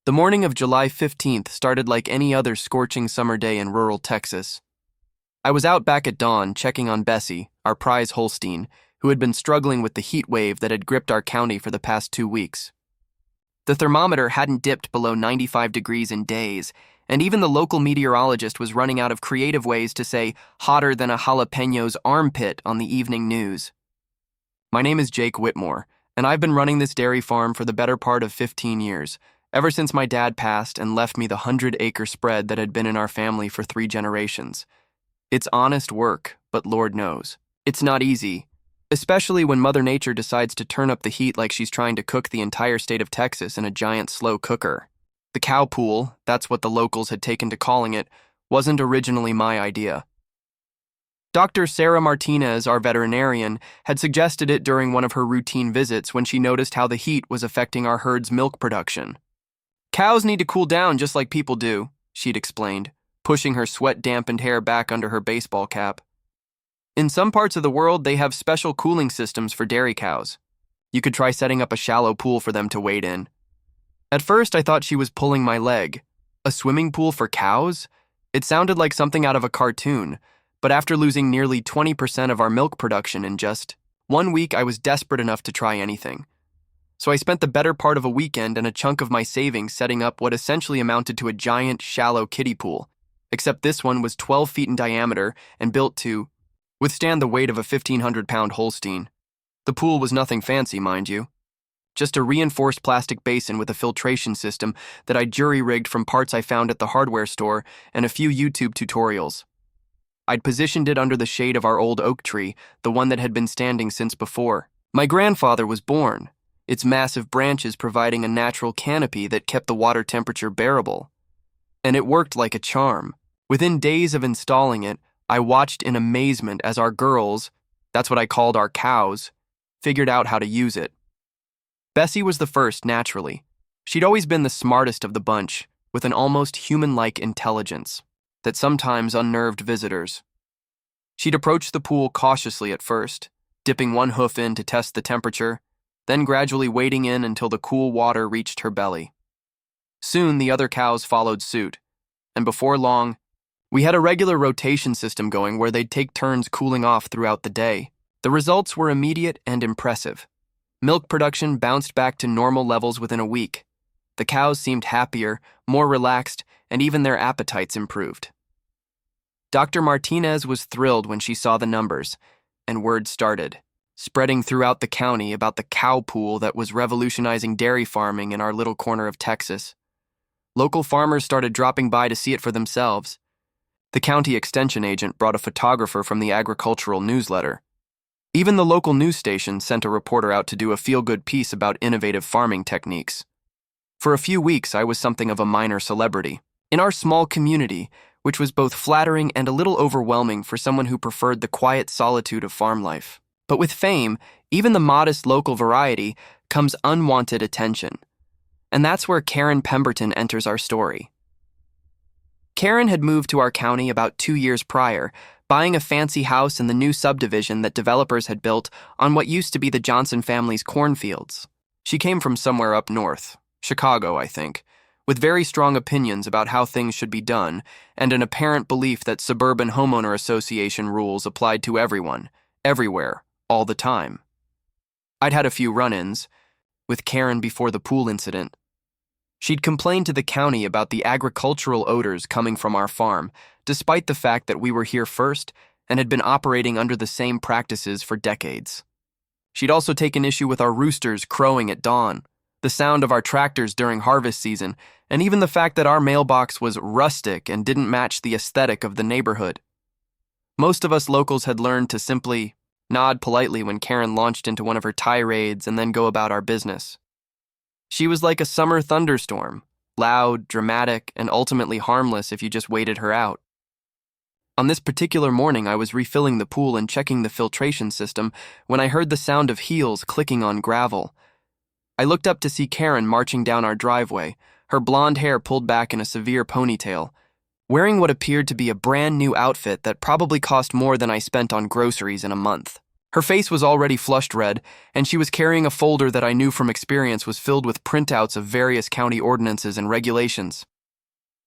The morning of July 15th started like any other scorching summer day in rural Texas. I was out back at dawn checking on Bessie, our prize Holstein, who had been struggling with the heat wave that had gripped our county for the past 2 weeks. The thermometer hadn't dipped below 95 degrees in days, and even the local meteorologist was running out of creative ways to say hotter than a jalapeño's armpit on the evening news. My name is Jake Whitmore, and I've been running this dairy farm for the better part of 15 years, ever since my dad passed and left me the 100-acre spread that had been in our family for 3 generations. It's honest work, but Lord knows, it's not easy, especially when Mother Nature decides to turn up the heat like she's trying to cook the entire state of Texas in a giant slow cooker. The cow pool, that's what the locals had taken to calling it, wasn't originally my idea. Dr. Sarah Martinez, our veterinarian, had suggested it during one of her routine visits when she noticed how the heat was affecting our herd's milk production. Cows need to cool down just like people do, she'd explained, pushing her sweat-dampened hair back under her baseball cap. In some parts of the world, they have special cooling systems for dairy cows. You could try setting up a shallow pool for them to wade in. At first, I thought she was pulling my leg. A swimming pool for cows? It sounded like something out of a cartoon, but after losing nearly 20% of our milk production in just 1 week, I was desperate enough to try anything. So I spent the better part of a weekend and a chunk of my savings setting up what essentially amounted to a giant, shallow kiddie pool, except this one was 12 feet in diameter and built to withstand the weight of a 1,500-pound Holstein. The pool was nothing fancy, mind you. Just a reinforced plastic basin with a filtration system that I jury-rigged from parts I found at the hardware store and a few YouTube tutorials. I'd positioned it under the shade of our old oak tree, the one that had been standing since before my grandfather was born, its massive branches providing a natural canopy that kept the water temperature bearable. And it worked like a charm. Within days of installing it, I watched in amazement as our girls, that's what I called our cows, figured out how to use it. Bessie was the first, naturally. She'd always been the smartest of the bunch, with an almost human-like intelligence that sometimes unnerved visitors. She'd approach the pool cautiously at first, dipping one hoof in to test the temperature, then gradually wading in until the cool water reached her belly. Soon the other cows followed suit, and before long, we had a regular rotation system going where they'd take turns cooling off throughout the day. The results were immediate and impressive. Milk production bounced back to normal levels within a week. The cows seemed happier, more relaxed, and even their appetites improved. Dr. Martinez was thrilled when she saw the numbers, and word started spreading throughout the county about the cow pool that was revolutionizing dairy farming in our little corner of Texas. Local farmers started dropping by to see it for themselves. The county extension agent brought a photographer from the agricultural newsletter. Even the local news station sent a reporter out to do a feel-good piece about innovative farming techniques. For a few weeks, I was something of a minor celebrity in our small community, which was both flattering and a little overwhelming for someone who preferred the quiet solitude of farm life. But with fame, even the modest local variety, comes unwanted attention. And that's where Karen Pemberton enters our story. Karen had moved to our county about 2 years prior, buying a fancy house in the new subdivision that developers had built on what used to be the Johnson family's cornfields. She came from somewhere up north, Chicago, I think, with very strong opinions about how things should be done and an apparent belief that suburban homeowner association rules applied to everyone, everywhere, all the time. I'd had a few run-ins with Karen before the pool incident. She'd complained to the county about the agricultural odors coming from our farm, despite the fact that we were here first and had been operating under the same practices for decades. She'd also taken issue with our roosters crowing at dawn, the sound of our tractors during harvest season, and even the fact that our mailbox was rustic and didn't match the aesthetic of the neighborhood. Most of us locals had learned to simply nod politely when Karen launched into one of her tirades and then go about our business. She was like a summer thunderstorm, loud, dramatic, and ultimately harmless if you just waited her out. On this particular morning, I was refilling the pool and checking the filtration system when I heard the sound of heels clicking on gravel. I looked up to see Karen marching down our driveway, her blonde hair pulled back in a severe ponytail, wearing what appeared to be a brand new outfit that probably cost more than I spent on groceries in a month. Her face was already flushed red, and she was carrying a folder that I knew from experience was filled with printouts of various county ordinances and regulations.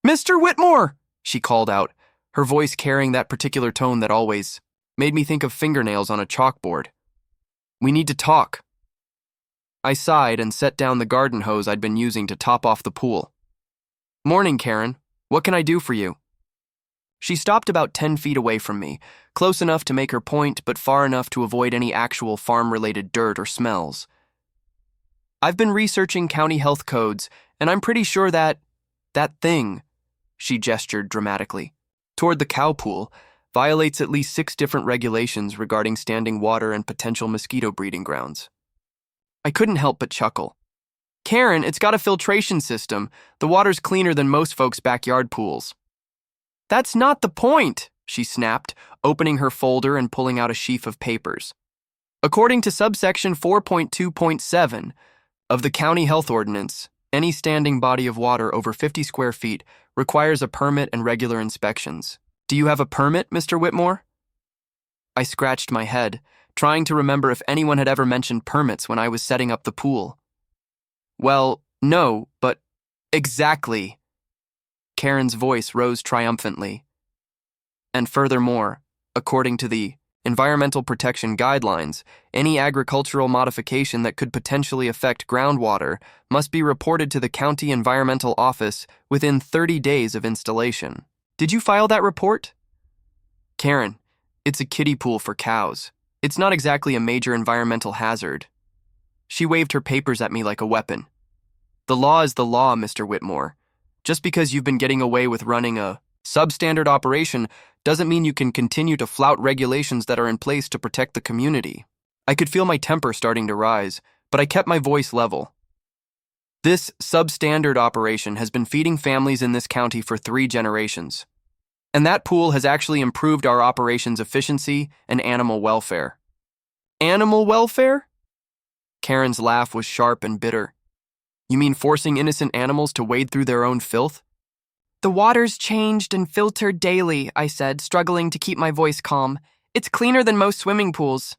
"Mr. Whitmore!" she called out, her voice carrying that particular tone that always made me think of fingernails on a chalkboard. "We need to talk." I sighed and set down the garden hose I'd been using to top off the pool. "Morning, Karen. What can I do for you?" She stopped about 10 feet away from me, close enough to make her point, but far enough to avoid any actual farm-related dirt or smells. "I've been researching county health codes, and I'm pretty sure that thing," she gestured dramatically, toward the cow pool, violates at least 6 different regulations regarding standing water and potential mosquito breeding grounds. I couldn't help but chuckle. "Karen, it's got a filtration system. The water's cleaner than most folks' backyard pools." "That's not the point," she snapped, opening her folder and pulling out a sheaf of papers. "According to subsection 4.2.7 of the County Health Ordinance, any standing body of water over 50 square feet requires a permit and regular inspections. Do you have a permit, Mr. Whitmore?" I scratched my head, trying to remember if anyone had ever mentioned permits when I was setting up the pool. "Well, no, but..." "Exactly." Karen's voice rose triumphantly. "And furthermore, according to the Environmental Protection Guidelines, any agricultural modification that could potentially affect groundwater must be reported to the County Environmental Office within 30 days of installation. Did you file that report?" "Karen, it's a kiddie pool for cows. It's not exactly a major environmental hazard." She waved her papers at me like a weapon. "The law is the law, Mr. Whitmore. Just because you've been getting away with running a substandard operation doesn't mean you can continue to flout regulations that are in place to protect the community." I could feel my temper starting to rise, but I kept my voice level. "This substandard operation has been feeding families in this county for 3 generations. And that pool has actually improved our operation's efficiency and animal welfare." "Animal welfare?" Karen's laugh was sharp and bitter. "You mean forcing innocent animals to wade through their own filth?" "The water's changed and filtered daily," I said, struggling to keep my voice calm. "It's cleaner than most swimming pools."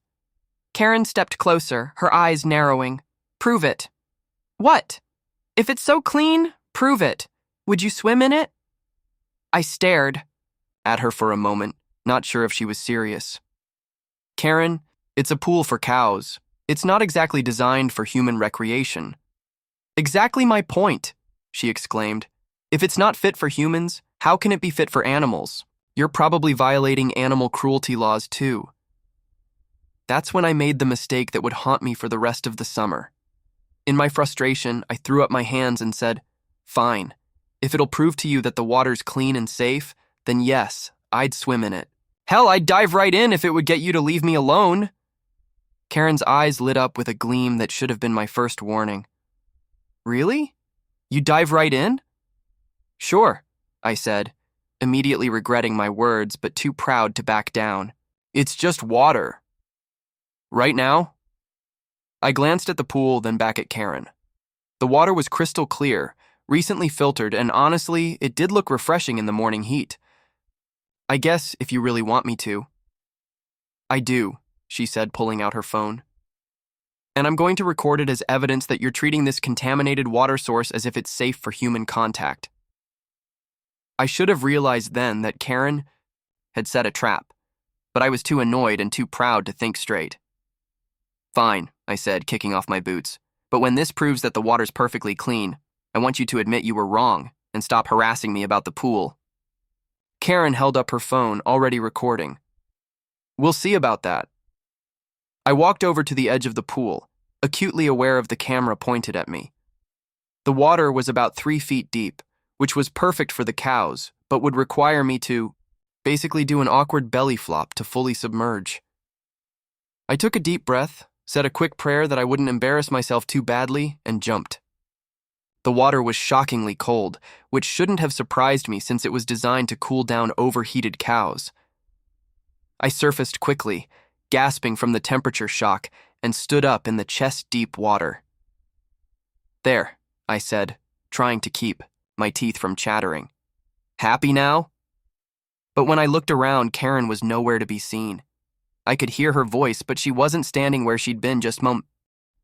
Karen stepped closer, her eyes narrowing. "Prove it." "What? If it's so clean, prove it. Would you swim in it?" I stared at her for a moment, not sure if she was serious. "Karen, it's a pool for cows. It's not exactly designed for human recreation." "Exactly my point," she exclaimed. "If it's not fit for humans, how can it be fit for animals? You're probably violating animal cruelty laws too." That's when I made the mistake that would haunt me for the rest of the summer. In my frustration, I threw up my hands and said, "Fine. If it'll prove to you that the water's clean and safe, then yes, I'd swim in it. Hell, I'd dive right in if it would get you to leave me alone." Karen's eyes lit up with a gleam that should have been my first warning. "Really? You dive right in?" "Sure," I said, immediately regretting my words but too proud to back down. "It's just water." "Right now?" I glanced at the pool, then back at Karen. The water was crystal clear, recently filtered, and honestly, it did look refreshing in the morning heat. "I guess if you really want me to." "I do," she said, pulling out her phone. "And I'm going to record it as evidence that you're treating this contaminated water source as if it's safe for human contact." I should have realized then that Karen had set a trap, but I was too annoyed and too proud to think straight. "Fine," I said, kicking off my boots. "But when this proves that the water's perfectly clean, I want you to admit you were wrong and stop harassing me about the pool." Karen held up her phone, already recording. "We'll see about that." I walked over to the edge of the pool, acutely aware of the camera pointed at me. The water was about 3 feet deep, which was perfect for the cows, but would require me to basically do an awkward belly flop to fully submerge. I took a deep breath, said a quick prayer that I wouldn't embarrass myself too badly, and jumped. The water was shockingly cold, which shouldn't have surprised me since it was designed to cool down overheated cows. I surfaced quickly, gasping from the temperature shock, and stood up in the chest-deep water. "There," I said, trying to keep my teeth from chattering. "Happy now?" But when I looked around, Karen was nowhere to be seen. I could hear her voice, but she wasn't standing where she'd been just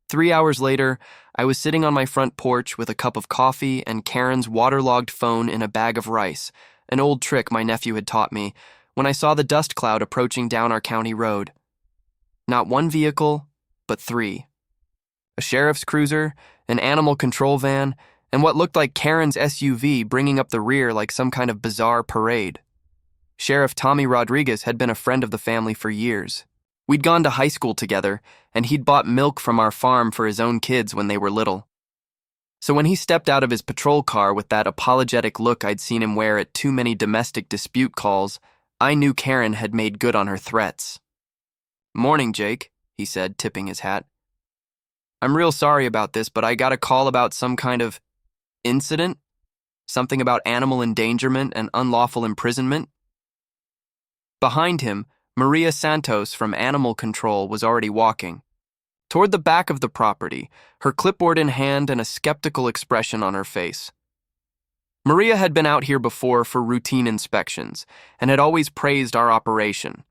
3 hours later, I was sitting on my front porch with a cup of coffee and Karen's waterlogged phone in a bag of rice, an old trick my nephew had taught me, when I saw the dust cloud approaching down our county road. Not one vehicle, but 3. A sheriff's cruiser, an animal control van, and what looked like Karen's SUV bringing up the rear like some kind of bizarre parade. Sheriff Tommy Rodriguez had been a friend of the family for years. We'd gone to high school together, and he'd bought milk from our farm for his own kids when they were little. So when he stepped out of his patrol car with that apologetic look I'd seen him wear at too many domestic dispute calls, I knew Karen had made good on her threats. "Morning, Jake," he said, tipping his hat. "I'm real sorry about this, but I got a call about some kind of incident? Something about animal endangerment and unlawful imprisonment?" Behind him, Maria Santos from Animal Control was already walking. Toward the back of the property, her clipboard in hand and a skeptical expression on her face. Maria had been out here before for routine inspections and had always praised our operation.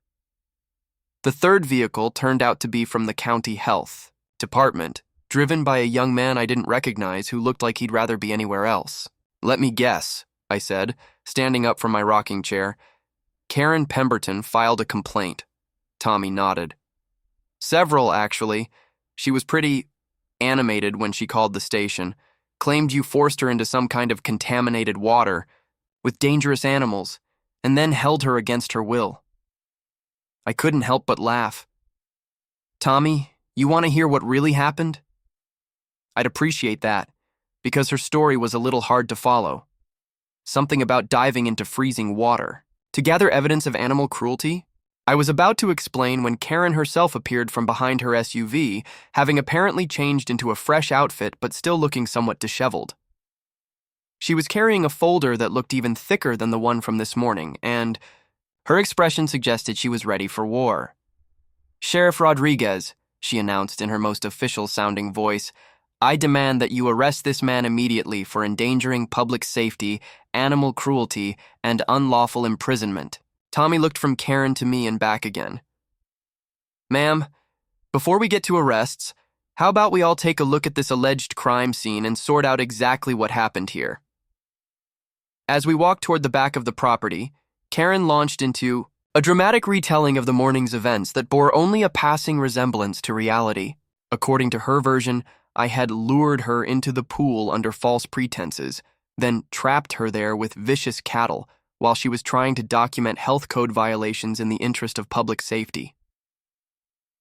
The third vehicle turned out to be from the county health department, driven by a young man I didn't recognize who looked like he'd rather be anywhere else. "Let me guess," I said, standing up from my rocking chair. "Karen Pemberton filed a complaint." Tommy nodded. "Several, actually. She was pretty animated when she called the station, claimed you forced her into some kind of contaminated water with dangerous animals, and then held her against her will." I couldn't help but laugh. "Tommy, you want to hear what really happened?" I'd appreciate that, because her story was a little hard to follow. Something about diving into freezing water to gather evidence of animal cruelty. I was about to explain when Karen herself appeared from behind her SUV, having apparently changed into a fresh outfit but still looking somewhat disheveled. She was carrying a folder that looked even thicker than the one from this morning, and her expression suggested she was ready for war. "Sheriff Rodriguez," she announced in her most official-sounding voice, "I demand that you arrest this man immediately for endangering public safety, animal cruelty, and unlawful imprisonment." Tommy looked from Karen to me and back again. "Ma'am, before we get to arrests, how about we all take a look at this alleged crime scene and sort out exactly what happened here?" As we walked toward the back of the property, Karen launched into a dramatic retelling of the morning's events that bore only a passing resemblance to reality. According to her version, I had lured her into the pool under false pretenses, then trapped her there with vicious cattle while she was trying to document health code violations in the interest of public safety.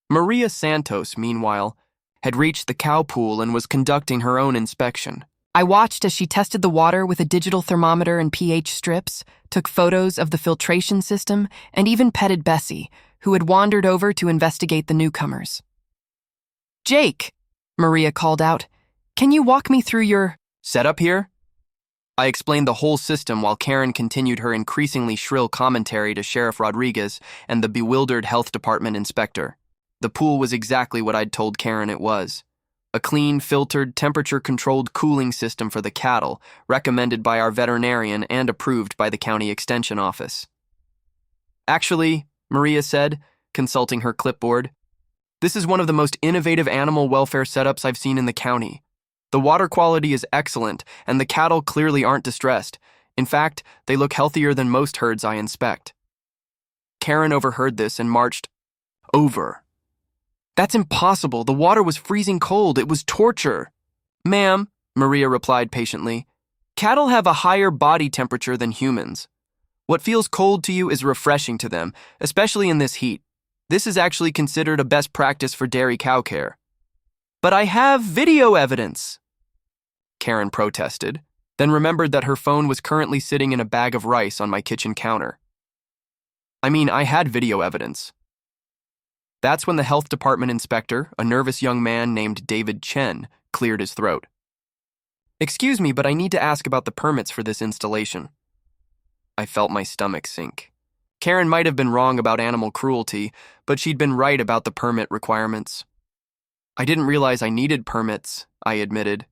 Maria Santos, meanwhile, had reached the cow pool and was conducting her own inspection. I watched as she tested the water with a digital thermometer and pH strips, took photos of the filtration system, and even petted Bessie, who had wandered over to investigate the newcomers. "Jake," Maria called out, "can you walk me through your setup here?" I explained the whole system while Karen continued her increasingly shrill commentary to Sheriff Rodriguez and the bewildered health department inspector. The pool was exactly what I'd told Karen it was. A clean, filtered, temperature-controlled cooling system for the cattle, recommended by our veterinarian and approved by the county extension office. "Actually," Maria said, consulting her clipboard, "this is one of the most innovative animal welfare setups I've seen in the county. The water quality is excellent, and the cattle clearly aren't distressed. In fact, they look healthier than most herds I inspect." Karen overheard this and marched over. "That's impossible. The water was freezing cold. It was torture." "Ma'am," Maria replied patiently, "cattle have a higher body temperature than humans. What feels cold to you is refreshing to them, especially in this heat. This is actually considered a best practice for dairy cow care." "But I have video evidence," Karen protested, then remembered that her phone was currently sitting in a bag of rice on my kitchen counter. I had video evidence. That's when the health department inspector, a nervous young man named David Chen, cleared his throat. "Excuse me, but I need to ask about the permits for this installation." I felt my stomach sink. Karen might have been wrong about animal cruelty, but she'd been right about the permit requirements. "I didn't realize I needed permits," I admitted.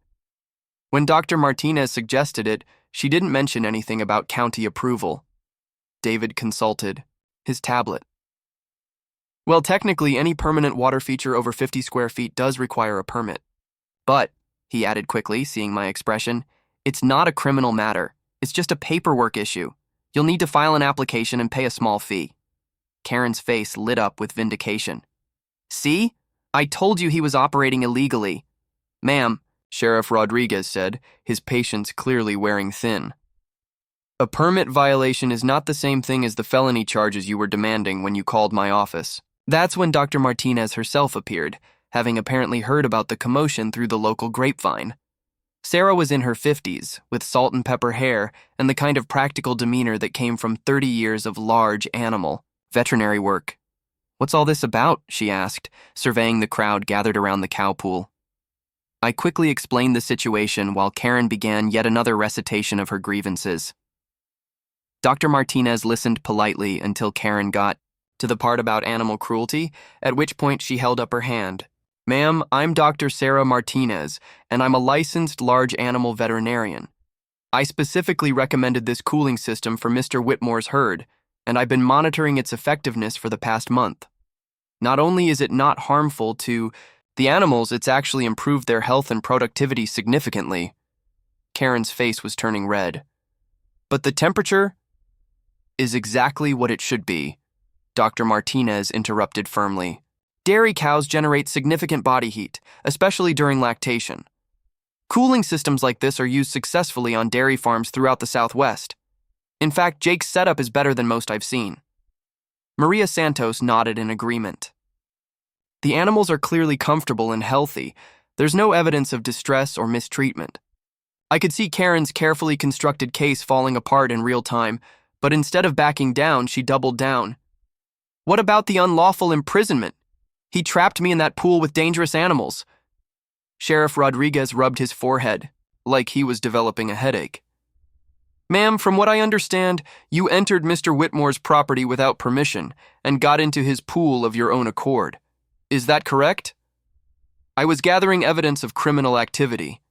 When Dr. Martinez suggested it, she didn't mention anything about county approval. David consulted his tablet. Well, technically, any permanent water feature over 50 square feet does require a permit. But, he added quickly, seeing my expression, it's not a criminal matter. It's just a paperwork issue. You'll need to file an application and pay a small fee. Karen's face lit up with vindication. See? I told you he was operating illegally. Ma'am, Sheriff Rodriguez said, his patience clearly wearing thin. A permit violation is not the same thing as the felony charges you were demanding when you called my office. That's when Dr. Martinez herself appeared, having apparently heard about the commotion through the local grapevine. Sarah was in her 50s, with salt and pepper hair and the kind of practical demeanor that came from 30 years of large animal, veterinary work. What's all this about? She asked, surveying the crowd gathered around the cow pool. I quickly explained the situation while Karen began yet another recitation of her grievances. Dr. Martinez listened politely until Karen got to the part about animal cruelty, at which point she held up her hand. Ma'am, I'm Dr. Sarah Martinez, and I'm a licensed large animal veterinarian. I specifically recommended this cooling system for Mr. Whitmore's herd, and I've been monitoring its effectiveness for the past month. Not only is it not harmful to the animals, it's actually improved their health and productivity significantly. Karen's face was turning red. But the temperature is exactly what it should be, Dr. Martinez interrupted firmly. Dairy cows generate significant body heat, especially during lactation. Cooling systems like this are used successfully on dairy farms throughout the Southwest. In fact, Jake's setup is better than most I've seen. Maria Santos nodded in agreement. The animals are clearly comfortable and healthy. There's no evidence of distress or mistreatment. I could see Karen's carefully constructed case falling apart in real time, but instead of backing down, she doubled down. What about the unlawful imprisonment? He trapped me in that pool with dangerous animals. Sheriff Rodriguez rubbed his forehead, like he was developing a headache. Ma'am, from what I understand, you entered Mr. Whitmore's property without permission and got into his pool of your own accord. Is that correct? I was gathering evidence of criminal activity.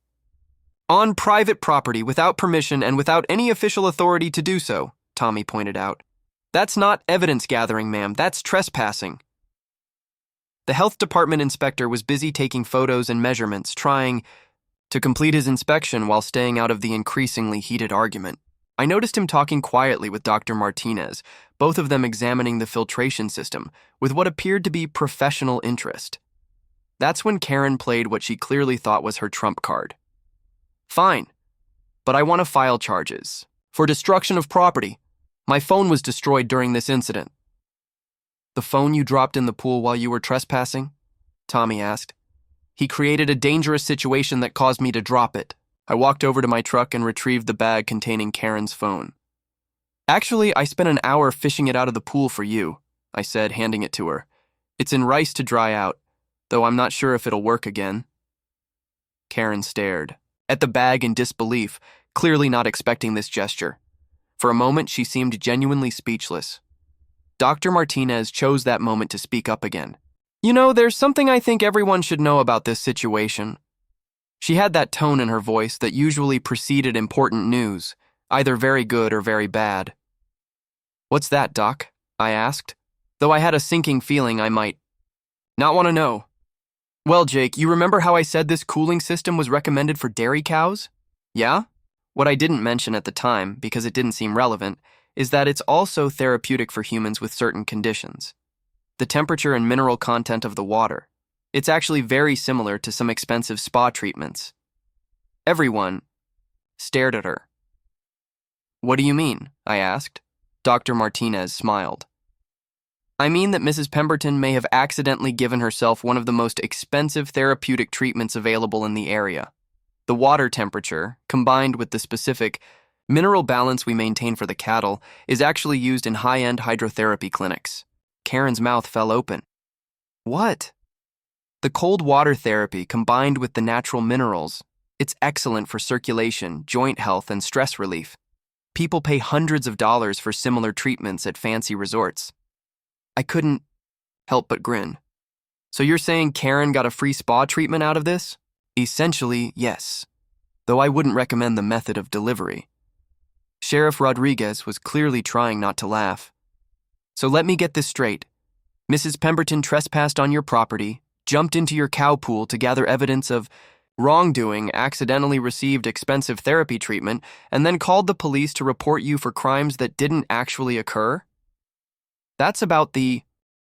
On private property, without permission and without any official authority to do so, Tommy pointed out. That's not evidence gathering, ma'am. That's trespassing. The health department inspector was busy taking photos and measurements, trying to complete his inspection while staying out of the increasingly heated argument. I noticed him talking quietly with Dr. Martinez, both of them examining the filtration system with what appeared to be professional interest. That's when Karen played what she clearly thought was her trump card. Fine, but I want to file charges for destruction of property. My phone was destroyed during this incident. The phone you dropped in the pool while you were trespassing? Tommy asked. He created a dangerous situation that caused me to drop it. I walked over to my truck and retrieved the bag containing Karen's phone. Actually, I spent an hour fishing it out of the pool for you, I said, handing it to her. It's in rice to dry out, though I'm not sure if it'll work again. Karen stared at the bag in disbelief, clearly not expecting this gesture. For a moment, she seemed genuinely speechless. Dr. Martinez chose that moment to speak up again. You know, there's something I think everyone should know about this situation. She had that tone in her voice that usually preceded important news, either very good or very bad. What's that, Doc? I asked, though I had a sinking feeling I might not want to know. Well, Jake, you remember how I said this cooling system was recommended for dairy cows? Yeah? What I didn't mention at the time, because it didn't seem relevant, is that it's also therapeutic for humans with certain conditions. The temperature and mineral content of the water. It's actually very similar to some expensive spa treatments. Everyone stared at her. What do you mean? I asked. Dr. Martinez smiled. I mean that Mrs. Pemberton may have accidentally given herself one of the most expensive therapeutic treatments available in the area. The water temperature, combined with the specific mineral balance we maintain for the cattle, is actually used in high-end hydrotherapy clinics. Karen's mouth fell open. What? The cold water therapy combined with the natural minerals, it's excellent for circulation, joint health, and stress relief. People pay hundreds of dollars for similar treatments at fancy resorts. I couldn't help but grin. So you're saying Karen got a free spa treatment out of this? Essentially, yes. Though I wouldn't recommend the method of delivery. Sheriff Rodriguez was clearly trying not to laugh. So let me get this straight. Mrs. Pemberton trespassed on your property, jumped into your cow pool to gather evidence of wrongdoing, accidentally received expensive therapy treatment, and then called the police to report you for crimes that didn't actually occur? That's about the